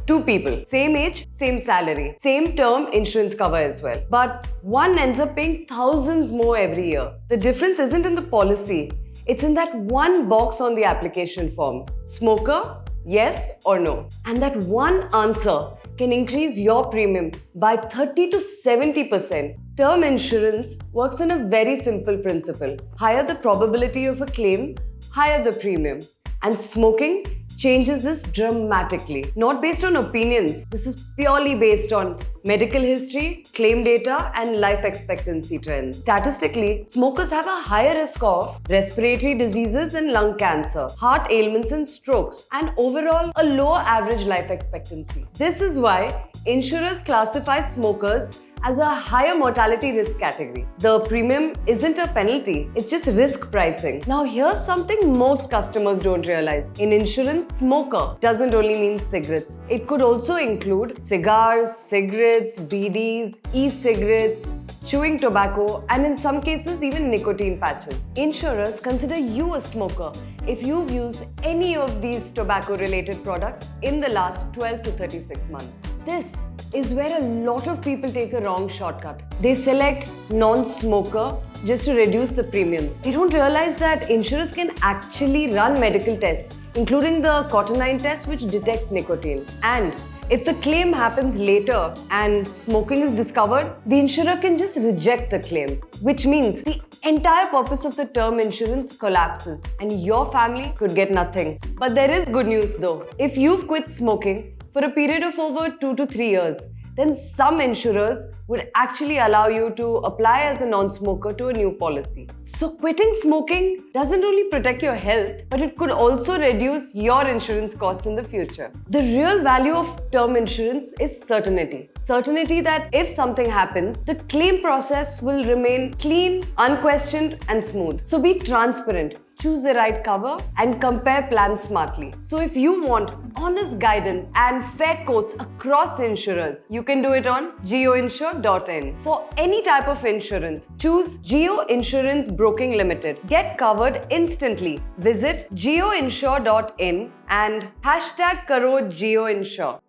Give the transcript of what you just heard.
Two people, same age, same salary, same term insurance cover as well. But one ends up paying thousands more every year. The difference isn't in the policy, it's in that one box on the application form. Smoker? Yes or no? And that one answer can increase your premium by 30 to 70%. Term insurance works on a very simple principle. Higher the probability of a claim, higher the premium. And smoking changes this dramatically. Not based on opinions. This is purely based on medical history, claim data, and life expectancy trends. Statistically, smokers have a higher risk of respiratory diseases and lung cancer, heart ailments and strokes, and overall a lower average life expectancy. This is why insurers classify smokers as a higher mortality risk category. The premium isn't a penalty, it's just risk pricing. Now here's something most customers don't realize. In insurance, smoker doesn't only mean cigarettes. It could also include cigars, cigarettes, BDs, e-cigarettes, chewing tobacco, and in some cases even nicotine patches. Insurers consider you a smoker if you've used any of these tobacco-related products in the last 12 to 36 months. This is where a lot of people take a wrong shortcut. They select non-smoker just to reduce the premiums. They don't realize that insurers can actually run medical tests, including the Cotinine test, which detects nicotine. And if the claim happens later and smoking is discovered, the insurer can just reject the claim, which means the entire purpose of the term insurance collapses and your family could get nothing. But there is good news though. If you've quit smoking for a period of over 2 to 3 years, then some insurers would actually allow you to apply as a non-smoker to a new policy. So quitting smoking doesn't only protect your health, but it could also reduce your insurance costs in the future. The real value of term insurance is certainty. Certainty that if something happens, the claim process will remain clean, unquestioned, and smooth. So be transparent. Choose the right cover and compare plans smartly. So if you want honest guidance and fair quotes across insurers, you can do it on geoinsure.in. For any type of insurance, choose Geo Insurance Broking Limited. Get covered instantly. Visit geoinsure.in and #KaroGeoInsure.